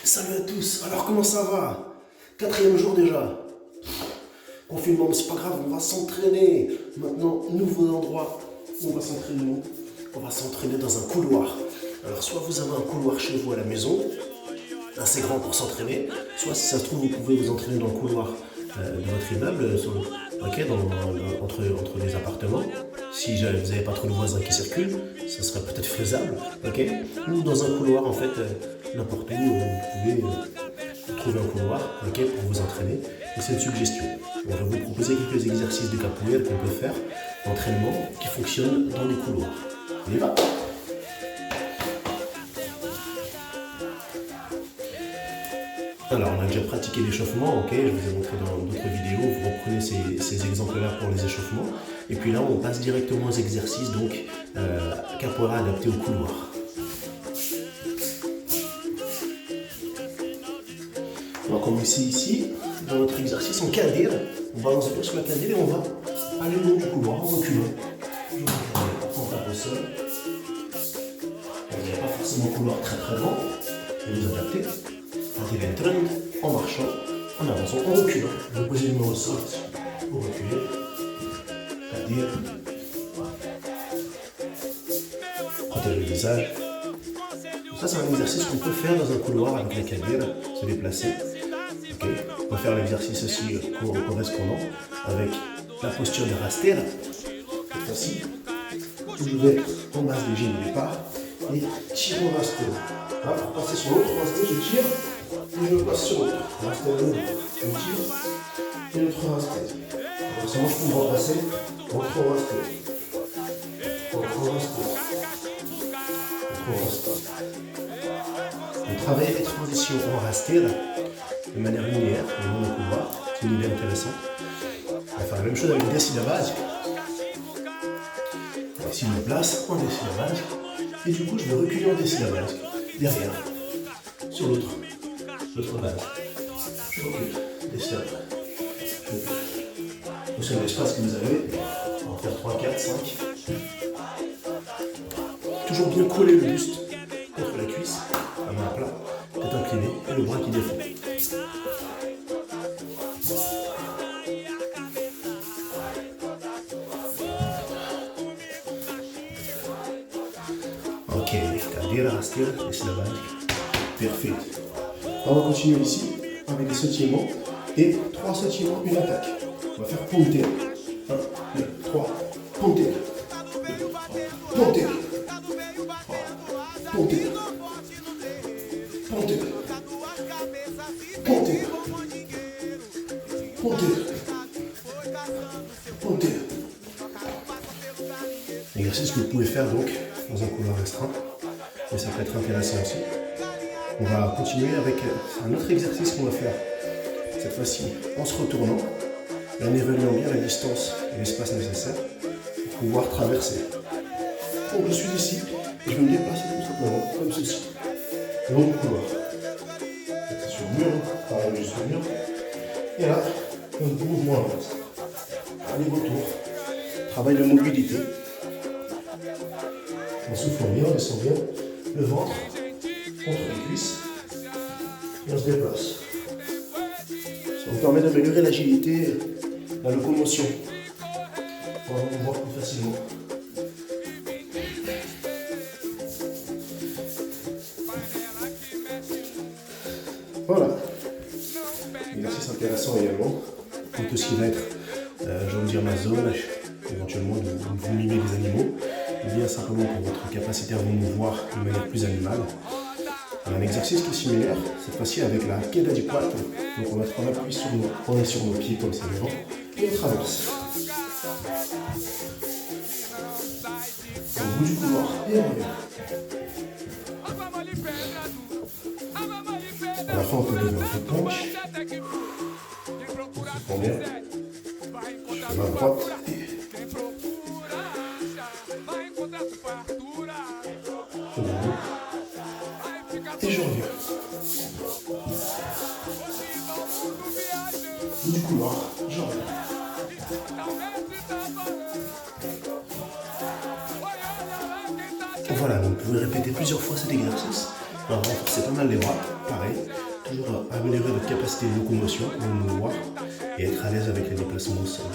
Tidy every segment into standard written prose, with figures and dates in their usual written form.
Salut à tous, alors comment ça va? Quatrième jour déjà. Confinement, mais c'est pas grave, on va s'entraîner. Maintenant, nouveau endroit où on va s'entraîner. On va s'entraîner dans un couloir. Alors soit vous avez un couloir chez vous à la maison, assez grand pour s'entraîner, soit si ça se trouve vous pouvez vous entraîner dans le couloir de votre immeuble, entre les appartements. Si vous n'avez pas trop de voisins qui circulent, ça serait peut-être faisable, ok? Ou dans un couloir en fait, n'importe où, vous pouvez trouver un couloir, ok, pour vous entraîner. Et c'est une suggestion. On va vous proposer quelques exercices de capoeira qu'on peut faire d'entraînement qui fonctionnent dans les couloirs. On y va? Alors, on a déjà pratiqué l'échauffement, ok, je vous ai montré dans d'autres vidéos, vous reprenez ces exemples-là pour les échauffements. Et puis là, on passe directement aux exercices, donc capoeira adapté au couloir. On va commencer ici, dans notre exercice en cadère. On balance bien sur la cadère et on va aller le long du couloir en reculant. On tape au sol. Il n'y a pas forcément un couloir très très grand, mais vous adaptez. En marchant, en avançant, en reculant. Vous posez les mains au sol, vous reculez. C'est-à-dire, protégez le visage. Ça, c'est un exercice qu'on peut faire dans un couloir avec la cadère, se déplacer. Okay. On va faire l'exercice aussi correspondant avec la posture de raster. Cette fois-ci, je vais en base des genoux au départ et tire au raster. Là, pour passer sur l'autre raster, je tire. Et je passe sur l'autre. Raster, je tire. Et l'autre raster. Forcément, je peux me remplacer entre raster. Entre raster. Entre raster. On travaille les transitions en raster de manière linéaire, le long du couloir. C'est une idée intéressante. On va faire la même chose avec le décilabage. Ici, je me place en décilabage. Et du coup, je vais reculer en décilabage. Derrière. Sur l'autre base. Je recule, décilabage. Vous savez l'espace que vous avez. On va en faire 3, 4, 5. Toujours bien coller le buste contre la cuisse, la main à plat, tête inclinée et le bras qui défend. Ok, cadera, raster, décilabage. Parfait. On va continuer ici avec des sautillements et 3 sautillements, une attaque. On va faire ponter. 1, 2, 3, ponter. 2, 3, ponter. 3, ponter. Ponter. Ponter. Ponter. Ponter. Exercice que vous pouvez faire donc dans un couloir restreint, mais ça peut être intéressant aussi. On va continuer avec un autre exercice qu'on va faire, cette fois-ci en se retournant et en évaluant bien la distance et l'espace nécessaire pour pouvoir traverser. Donc je suis ici et je vais me déplacer tout simplement comme ceci, le long du couloir. C'est sur le mur, pareil jusqu'au mur. Et là, un mouvement inverse. Aller-retour, travail de mobilité. On souffle bien, on descend bien le ventre contre les cuisses et on se déplace. Ça vous permet d'améliorer l'agilité, la locomotion pour vous mouvoir plus facilement. Voilà. Exercice intéressant également pour tout ce qui va être, je vais vous dire ma zone, éventuellement de vous mimer les animaux, ou bien simplement pour votre capacité à vous mouvoir de manière plus animale. Un exercice qui est similaire, cette fois-ci avec la queda di quattro. Donc on va être en appui sur nos pieds comme ça devant et on traverse. Au bout du couloir et on revient. À la fin on peut lever un peu de punch. On se prend bien. Je fais main droite et je reviens. Du couloir, je reviens. Voilà, donc vous pouvez répéter plusieurs fois cet exercice. Alors renforcez pas mal les bras. pareil, toujours améliorer votre capacité de locomotion pour nous mouvoir et être à l'aise avec les déplacements au sol.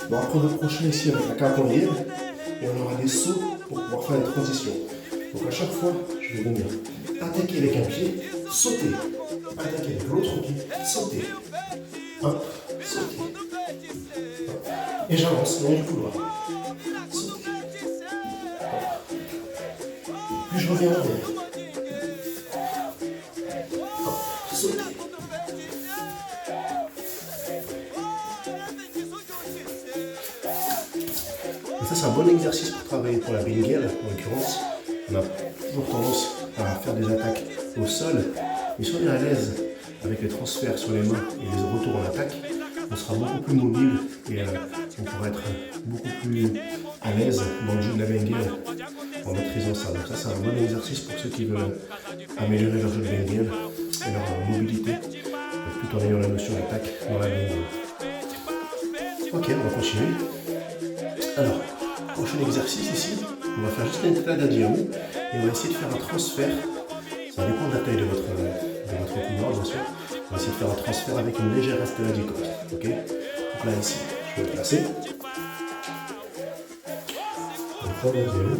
On va prendre le prochain ici avec la capoeira et on aura des sauts pour pouvoir faire des transitions. Donc à chaque fois, je vais venir attaquer avec un pied, sauter, attaquer avec l'autre pied, sauter, hop, sauter, hop. Et j'avance le long du couloir, sauter, hop. Puis je reviens en arrière, hop, sauter. Ça, c'est un bon exercice pour travailler pour la benguelle. En l'occurrence, on a toujours tendance à faire des attaques au sol, mais si on est à l'aise avec les transferts sur les mains et les retours en attaque, on sera beaucoup plus mobile et on pourra être beaucoup plus à l'aise dans le jeu de la benguelle en maîtrisant ça. Donc ça, c'est un bon exercice pour ceux qui veulent améliorer leur jeu de benguelle et leur mobilité, tout en ayant la notion d'attaque dans la benguelle. Ok, on va continuer. Alors, prochain exercice ici, on va faire juste une état d'adiaou et on va essayer de faire un transfert. Ça dépend de la taille de votre couloir, bien sûr. On va essayer de faire un transfert avec une légère esteladicote. Ok. Donc là, ici, je vais le placer. On prend l'adiaou.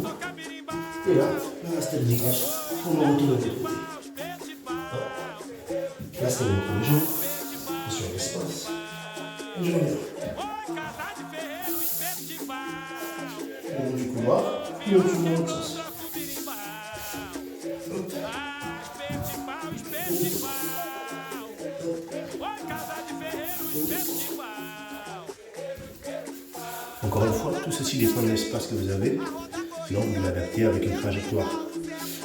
Et là, la esteladicote, on va retourner de l'autre côté. Là, c'est les jambes. Sur l'espace. Et je reviens. Au long du couloir, puis on tourne dans l'autre sens. Encore une fois, tout ceci dépend de l'espace que vous avez. Sinon, vous l'adaptez avec une trajectoire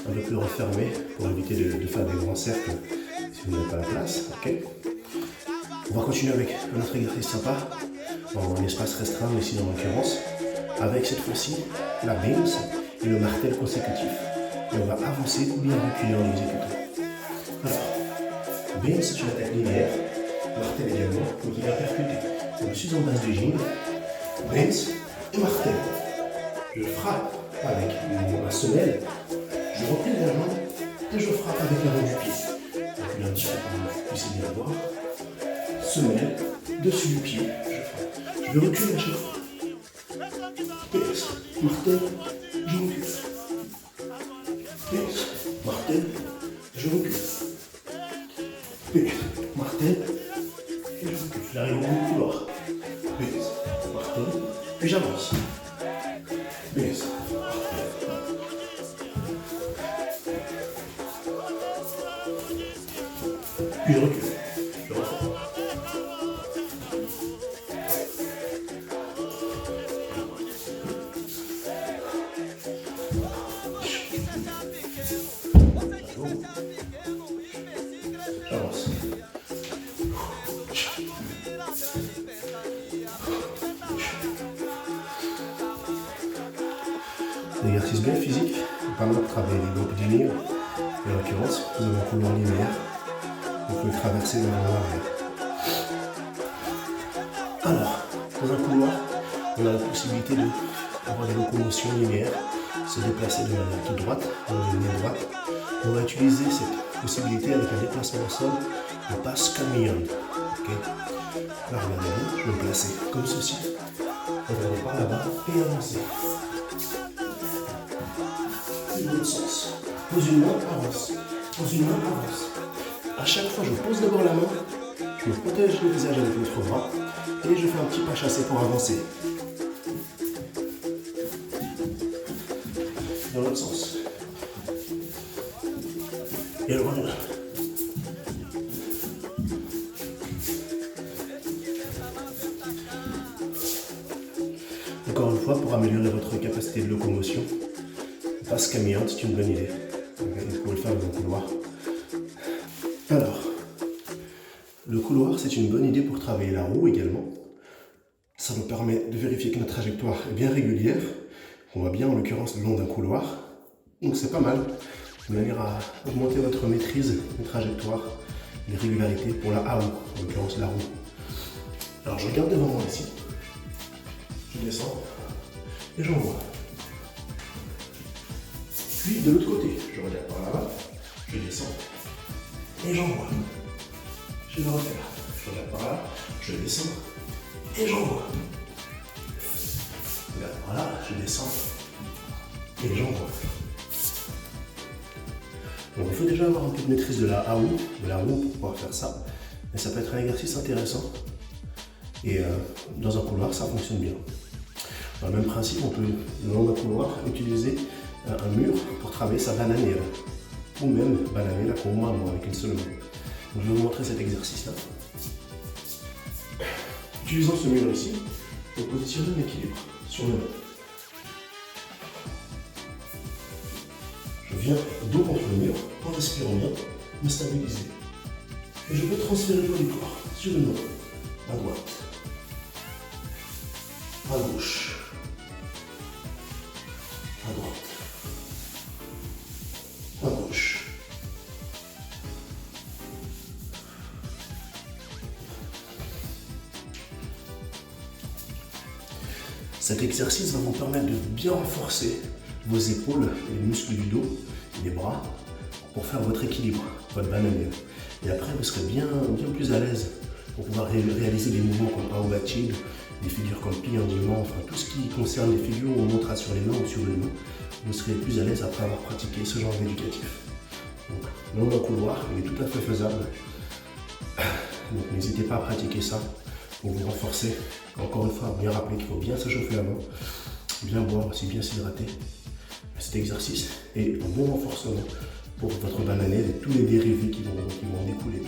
un peu plus refermée pour éviter de faire des grands cercles si vous n'avez pas la place. Okay. On va continuer avec un autre exercice sympa, dans un espace restreint, mais ici dans l'occurrence, avec cette fois-ci la beams et le martel consécutif. Et on va avancer ou bien reculer en exécutant. Alors, beams, c'est une attaque linéaire, martel également, donc il va percuter. Je suis en base du gym, beams et martel. Je frappe avec ma semelle, je replie la main et je frappe avec la main du pied. Donc un petit peu comme vous puissiez bien voir. Semelle, dessus du pied, je frappe. Je vais reculer à chaque fois. Pince, martel, je recule. Pince, martel, je recule. Pince, martel, et je recule. J'arrive au bout du couloir. Pince, martel, puis j'avance. Pince, martel. Puis je recule. Je refais. J'avance. Un exercice bien physique, pas mal de travailler les groupes linéaires. En l'occurrence, vous avez un couloir linéaire, vous pouvez traverser dans l'arrière. Alors, dans un couloir, on a la possibilité d'avoir des locomotions linéaires, se déplacer de manière toute droite, dans une ligne droite. On va utiliser cette possibilité avec un déplacement au sol, le pass camion. Okay. Là, regardez, je vais me placer comme ceci. Regardez par là-bas et avancer. Dans l'autre sens. Pose une main, avance. Pose une main, avance. À chaque fois, je pose d'abord la main, je me protège le visage avec l'autre bras et je fais un petit pas chassé pour avancer. Dans l'autre sens. Et alors voilà. Encore une fois, pour améliorer votre capacité de locomotion, le passe camion, c'est une bonne idée. Vous pouvez le faire dans le couloir. Alors, le couloir, c'est une bonne idée pour travailler la roue également. Ça nous permet de vérifier que notre trajectoire est bien régulière. On va bien, en l'occurrence, le long d'un couloir. Donc c'est pas mal, de manière à augmenter votre maîtrise des trajectoires, des régularités pour la roue, en l'occurrence la roue. Alors je regarde devant moi ici. Je descends et j'envoie. Puis de l'autre côté, je regarde par là-bas, je descends et j'envoie. Je vais le refaire. Je regarde par là, je descends et j'envoie. Je regarde par là, je descends et j'envoie. Donc il faut déjà avoir un peu de maîtrise de la roue pour pouvoir faire ça. Mais ça peut être un exercice intéressant. Et dans un couloir, ça fonctionne bien. Dans le même principe, on peut, le long d'un couloir, utiliser un mur pour travailler sa bananière. Ou même bananière con mano avec une seule main. Donc, je vais vous montrer cet exercice-là. Utilisant ce mur ici, je positionne un équilibre sur le main. Je viens dos contre le mur, en respirant bien, me stabiliser. Et je peux transférer le poids du corps sur une main, à droite, à gauche, à droite, à gauche. Cet exercice va vous permettre de bien renforcer vos épaules, les muscles du dos, les bras, pour faire votre équilibre, votre bananière. Et après, vous serez bien plus à l'aise pour pouvoir réaliser des mouvements comme Aobatid, des figures comme plie indûment, enfin tout ce qui concerne les figures où on montera sur les mains ou sur le dos. Vous serez plus à l'aise après avoir pratiqué ce genre d'éducatif. Donc, long d'un couloir, il est tout à fait faisable. Donc, n'hésitez pas à pratiquer ça pour vous renforcer. Encore une fois, bien rappeler qu'il faut bien se chauffer la main, bien boire aussi, bien s'hydrater. Cet exercice est un bon renforcement pour votre bananière et tous les dérivés qui vont en découler.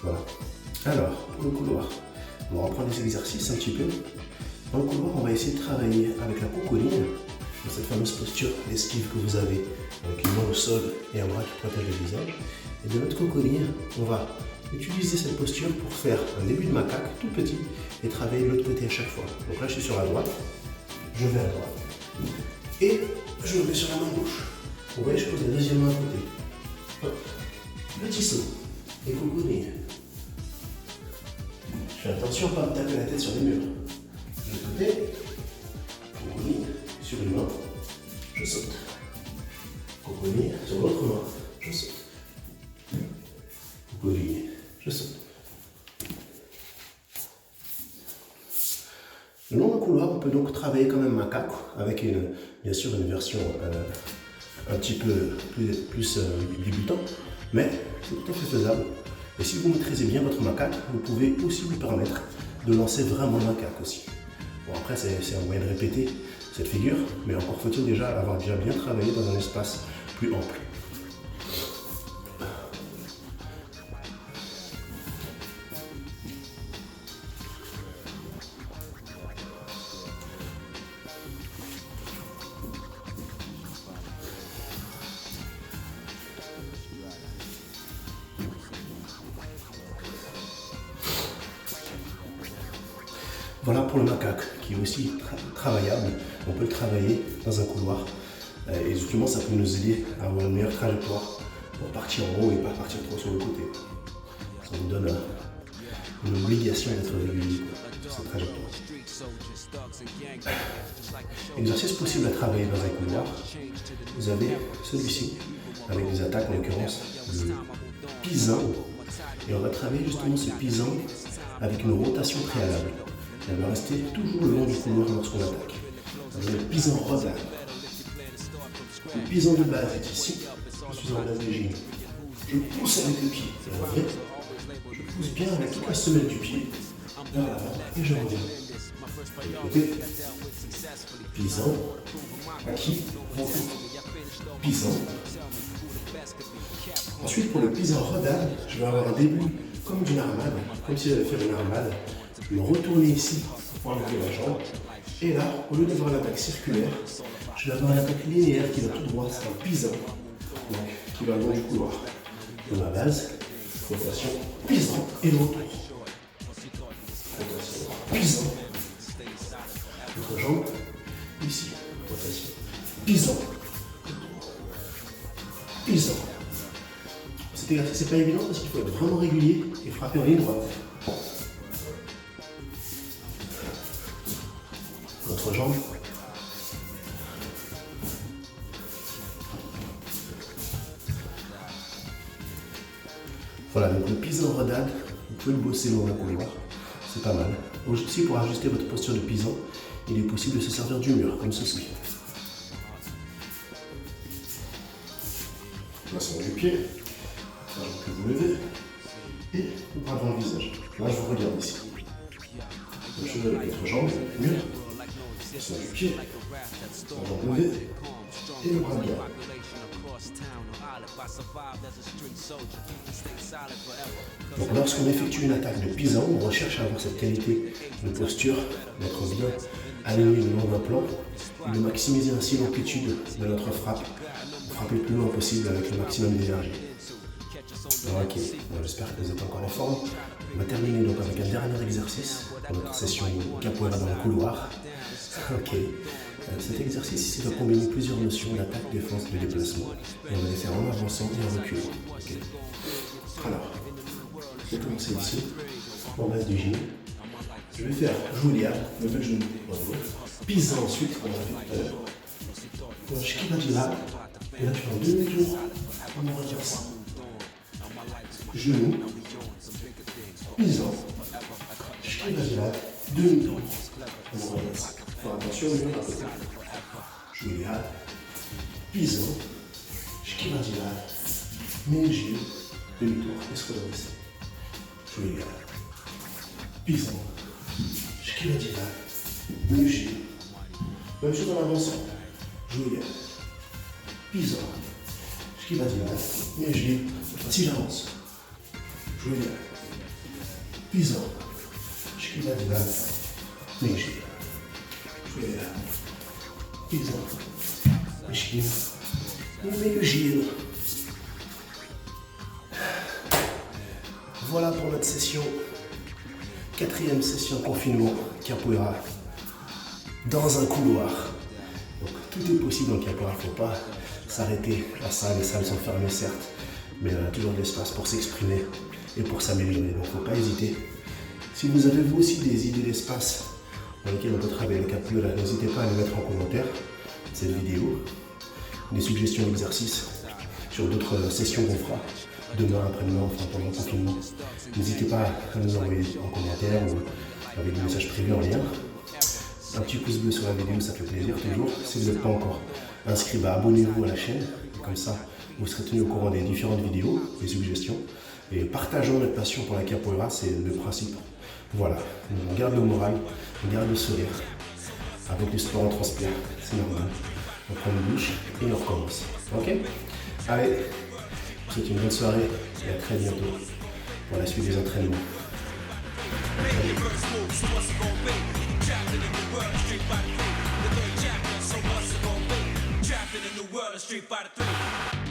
Voilà. Alors, pour le couloir, on va reprendre les exercices un petit peu. Dans le couloir, on va essayer de travailler avec la cocooning, dans cette fameuse posture d'esquive que vous avez, avec une main au sol et un bras qui protège le visage. Et de notre cocooning, on va utiliser cette posture pour faire un début de macaque tout petit et travailler de l'autre côté à chaque fois. Donc là, je suis sur la droite, je vais à droite et je me mets sur la main gauche. Vous voyez, je pose la deuxième main à côté. Hop. Petit saut et cocooning. Je fais attention à ne pas me taper la tête sur les murs. De l'autre côté, cocooning sur une main, je saute. Cocooning sur l'autre main, je saute. Cocooning, je saute. Le long du couloir, on peut donc travailler comme un macaque avec bien sûr une version un petit peu plus débutant, mais c'est tout à fait faisable. Et si vous maîtrisez bien votre macaque, vous pouvez aussi vous permettre de lancer vraiment le macaque aussi. Bon, après, c'est un moyen de répéter cette figure, mais encore faut-il déjà avoir bien travaillé dans un espace plus ample. Voilà pour le macaque, qui est aussi travaillable. On peut le travailler dans un couloir. Et justement, ça peut nous aider à avoir une meilleure trajectoire pour partir en haut et pas partir trop sur le côté. Ça nous donne une obligation d'être régulier sur cette trajectoire. Exercice possible à travailler dans un couloir. Vous avez celui-ci, avec des attaques, en l'occurrence le pisan. Et on va travailler justement ce pisan avec une rotation préalable. Elle va rester toujours le long du couloir lorsqu'on attaque. Le pisan rodin. Le pisan de base est ici. Je suis en base de gym. Je pousse avec le pied. Et en vrai, je pousse bien avec toute la semelle du pied vers l'avant et je reviens. De l'autre côté, pisan, acquis, pisan. Ensuite, pour le pisan rodin, je vais avoir un début comme d'une armade, comme si j'allais faire une armade. Je vais retourner ici pour enlever la jambe. Et là, au lieu d'avoir l'attaque circulaire, je vais avoir une attaque linéaire qui va tout droit, c'est un pisan, donc qui va le long du couloir. De ma base, rotation, pisan et le retour. Rotation, pisan. L'autre jambe, ici, rotation, pisan, pisan. Cet exercice, c'est pas évident parce qu'il faut être vraiment régulier et frapper en ligne droite. L'autre jambe. Voilà, donc le pisan rodade, vous pouvez le bosser dans un couloir, c'est pas mal. Aussi, pour ajuster votre posture de pisan, il est possible de se servir du mur, comme ceci. Placement du pied, la jambe que vous levez, et le bras devant le visage. Là, je vous regarde ici. Même chose avec l'autre jambe, le mur, placement du pied, la jambe levée, et le bras droit. Donc lorsqu'on effectue une attaque de pisan, on recherche à avoir cette qualité de posture, d'être bien aligné le long d'un plan, et de maximiser ainsi l'amplitude de notre frappe, de frapper le plus loin possible avec le maximum d'énergie. Ok, j'espère que vous êtes encore en forme. On va terminer donc avec un dernier exercice pour notre session capoeira dans le couloir. Ok. Cet exercice ici va combiner plusieurs notions d'attaque, défense, de déplacement. Et on va les faire en avançant et en reculant. Okay. Alors, je vais commencer ici, en base du gilet. Je vais faire Julia, lever le genou, pisant ensuite, comme on a fait tout à l'heure. Shkiba Jihad, et là je fais un demi-tour en renversant. Genou, pisant, Shkiba Jihad, demi-tour en renversant. Attention, Julia, pisant, Shkiba Jihad, Meiji, demi-tour, et se redresser. Julia, pisant, Shkiba Jihad, Meiji, même chose en avançant. Julia, pisant, Shkiba Jihad, Meiji, si j'avance. Julia, pisant, Shkiba Jihad, Meiji. Pisant, Meiji, Meiji. Voilà pour notre session, 4e session confinement capoeira dans un couloir. Donc tout est possible dans le capoeira, il ne faut pas s'arrêter à ça, les salles sont fermées certes, mais on a toujours de l'espace pour s'exprimer et pour s'améliorer, donc il ne faut pas hésiter. Si vous avez vous aussi des idées d'espace dans lesquelles on peut travailler le capoeira, n'hésitez pas à les mettre en commentaire cette vidéo, des suggestions d'exercices sur d'autres sessions qu'on fera demain, après-demain, enfin pendant le confinement. N'hésitez pas à nous envoyer en commentaire ou avec des messages privés en lien. Un petit pouce bleu sur la vidéo, ça fait plaisir toujours. Si vous n'êtes pas encore inscrit, abonnez-vous à la chaîne, comme ça vous serez tenu au courant des différentes vidéos, des suggestions. Et partageons notre passion pour la capoeira, c'est le principe. Voilà, on garde le moral, on garde le sourire. Avec le sport, on transpire, c'est normal. On prend une douche et on recommence. Ok? Allez, je vous souhaite une bonne soirée et à très bientôt pour la suite des entraînements. Street Fighter 3.